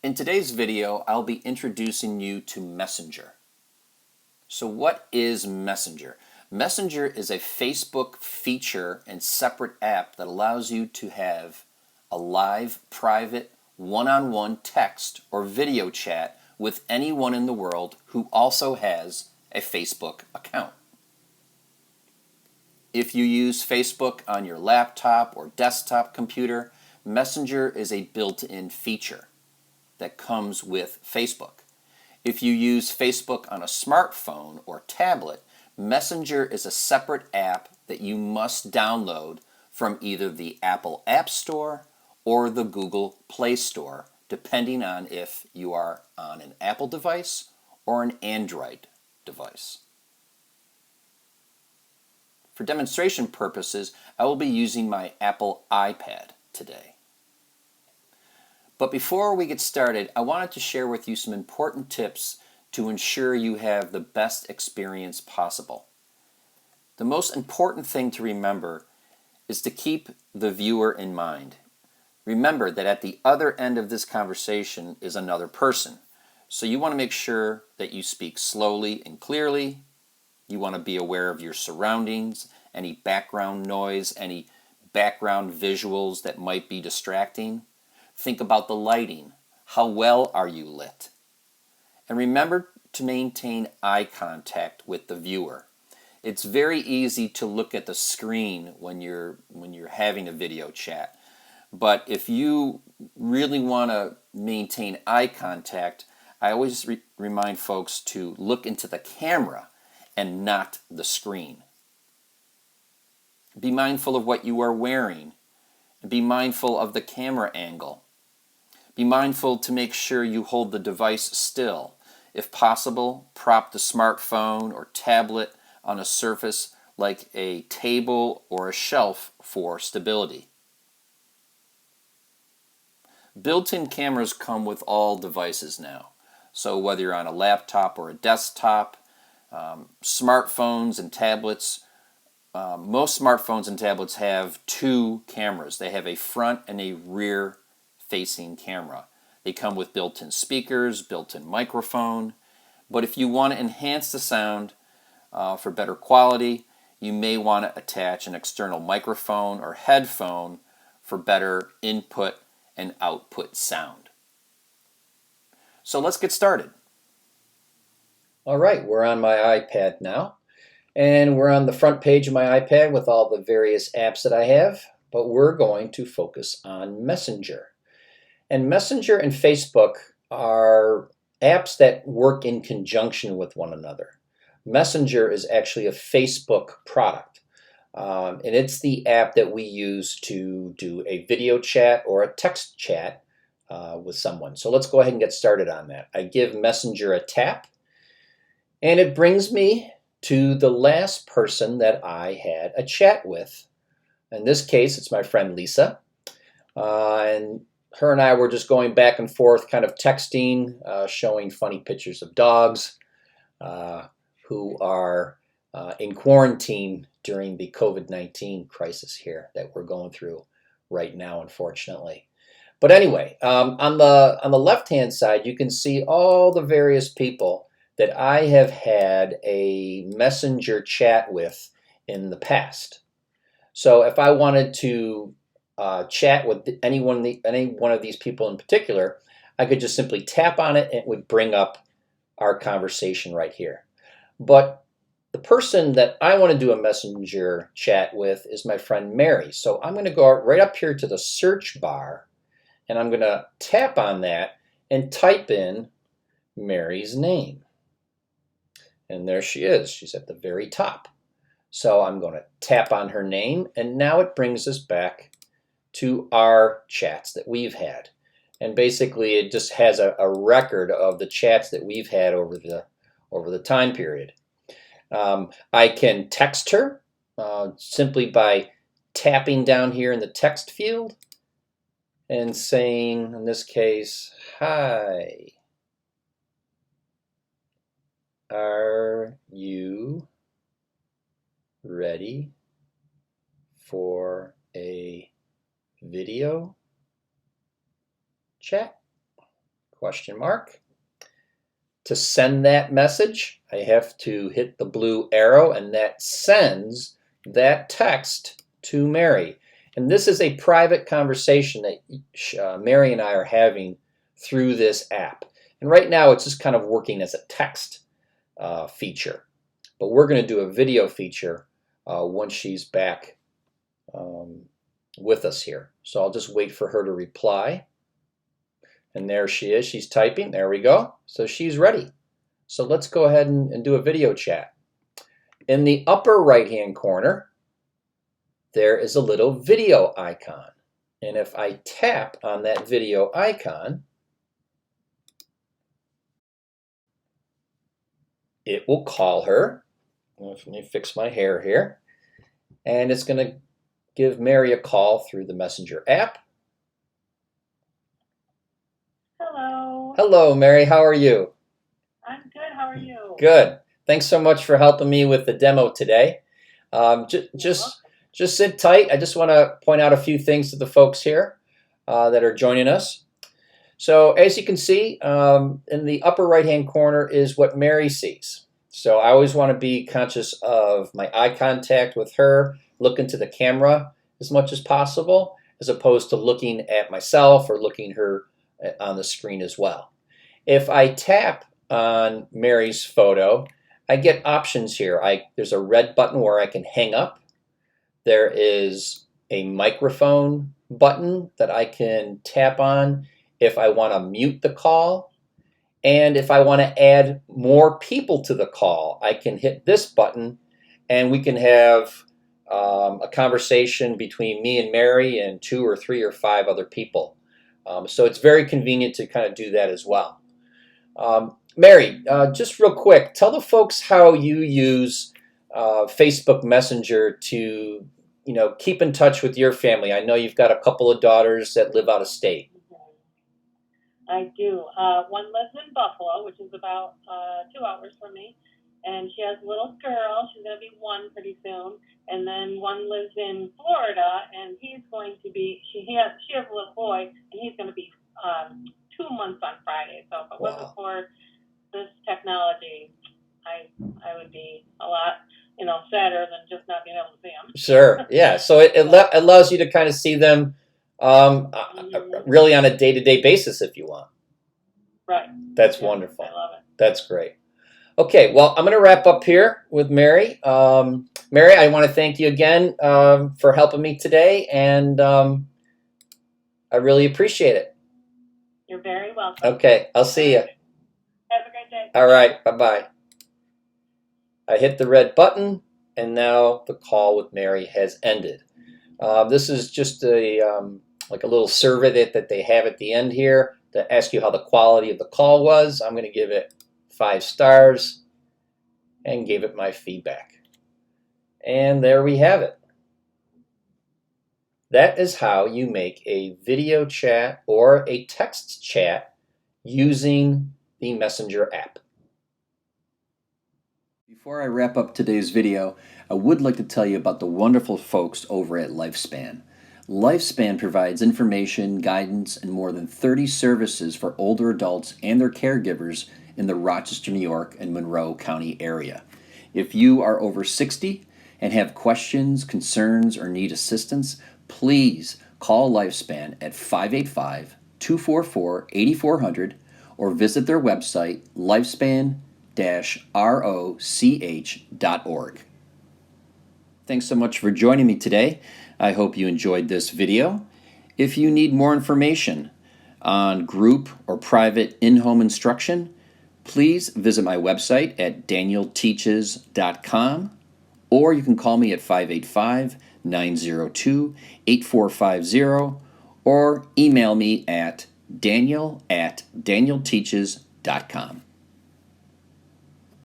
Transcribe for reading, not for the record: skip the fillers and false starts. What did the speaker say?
In today's video, I'll be introducing you to Messenger. So what is Messenger? Messenger is a Facebook feature and separate app that allows you to have a live, private, one-on-one text or video chat with anyone in the world who also has a Facebook account. If you use Facebook on your laptop or desktop computer, Messenger is a built-in feature that comes with Facebook. If you use Facebook on a smartphone or tablet, Messenger is a separate app that you must download from either the Apple App Store or the Google Play Store, depending on if you are on an Apple device or an Android device. For demonstration purposes, I will be using my Apple iPad today. But before we get started, I wanted to share with you some important tips to ensure you have the best experience possible. The most important thing to remember is to keep the viewer in mind. Remember that at the other end of this conversation is another person. So you want to make sure that you speak slowly and clearly. You want to be aware of your surroundings, any background noise, any background visuals that might be distracting. Think about the lighting. How well are you lit? And remember to maintain eye contact with the viewer. It's very easy to look at the screen when you're having a video chat. But if you really want to maintain eye contact, I always remind folks to look into the camera and not the screen. Be mindful of what you are wearing. Be mindful of the camera angle. Be mindful to make sure you hold the device still. If possible, prop the smartphone or tablet on a surface like a table or a shelf for stability. Built-in cameras come with all devices now. So whether you're on a laptop or a desktop, smartphones and tablets, most smartphones and tablets have two cameras. They have a front and a rear facing camera. They come with built-in speakers, built-in microphone, but if you want to enhance the sound for better quality, you may want to attach an external microphone or headphone for better input and output sound. So let's get started. All right, we're on my iPad now, and we're on the front page of my iPad with all the various apps that I have, but we're going to focus on Messenger. And Messenger and Facebook are apps that work in conjunction with one another. Messenger is actually a Facebook product, and it's the app that we use to do a video chat or a text chat with someone. So let's go ahead and get started on that. I give Messenger a tap, and it brings me to the last person that I had a chat with. In this case, it's my friend Lisa, and her and I were just going back and forth, kind of texting, showing funny pictures of dogs who are in quarantine during the COVID-19 crisis here that we're going through right now, unfortunately. But anyway, on the left-hand side, you can see all the various people that I have had a Messenger chat with in the past. So if I wanted to chat with any one of these people in particular, I could just simply tap on it and it would bring up our conversation right here. But the person that I want to do a Messenger chat with is my friend Mary. So I'm going to go right up here to the search bar, and I'm going to tap on that and type in Mary's name. And there she is. She's at the very top. So I'm going to tap on her name, and now it brings us back to our chats that we've had. And basically it just has a record of the chats that we've had over the time period. I can text her simply by tapping down here in the text field and saying, in this case, "Hi, are you ready for a video chat?" question mark. To send that message, I have to hit the blue arrow, and that sends that text to Mary. And this is a private conversation that Mary and I are having through this app. And right now it's just kind of working as a text feature. But we're going to do a video feature once she's back with us here. So I'll just wait for her to reply. And there she is. She's typing. There we go. So she's ready. So let's go ahead and do a video chat. In the upper right-hand corner, there is a little video icon. And if I tap on that video icon, it will call her. Let me fix my hair here. And it's going to give Mary a call through the Messenger app. Hello. Hello, Mary. How are you? I'm good. How are you? Good. Thanks so much for helping me with the demo today. Just sit tight. I just want to point out a few things to the folks here that are joining us. So as you can see, in the upper right-hand corner is what Mary sees. So I always want to be conscious of my eye contact with her, look into the camera as much as possible, as opposed to looking at myself or looking her on the screen as well. If I tap on Mary's photo, I get options here. There's a red button where I can hang up. There is a microphone button that I can tap on if I want to mute the call. And if I want to add more people to the call, I can hit this button and we can have a conversation between me and Mary and 2 or 3 or 5 other people. So it's very convenient to kind of do that as well. Mary, just real quick, tell the folks how you use Facebook Messenger to, keep in touch with your family. I know you've got a couple of daughters that live out of state. I do. One lives in Buffalo, which is about 2 hours from me, and she has a little girl. She's going to be 1 pretty soon. And then one lives in Florida, and he's going to be. She has a little boy, and he's going to be 2 months on Friday. So if it wasn't for this technology, I would be a lot sadder than just not being able to see them. Sure. Yeah. So it allows you to kind of see them really on a day-to-day basis if you want. Right. That's wonderful. I love it. That's great. Okay, well, I'm going to wrap up here with Mary. Mary, I want to thank you again for helping me today, and I really appreciate it. You're very welcome. Okay, I'll see you. Have a great day. All right, bye-bye. I hit the red button, and now the call with Mary has ended. This is just like a little survey that they have at the end here to ask you how the quality of the call was. I'm going to give it 5 stars and give it my feedback. And there we have it. That is how you make a video chat or a text chat using the Messenger app. Before I wrap up today's video, I would like to tell you about the wonderful folks over at Lifespan. Lifespan provides information, guidance, and more than 30 services for older adults and their caregivers in the Rochester, New York, and Monroe County area. If you are over 60 and have questions, concerns, or need assistance, please call Lifespan at 585-244-8400 or visit their website, lifespan-roch.org. Thanks so much for joining me today. I hope you enjoyed this video. If you need more information on group or private in-home instruction, please visit my website at DanielTeaches.com, or you can call me at 585-902-8450 or email me at daniel@danielteaches.com.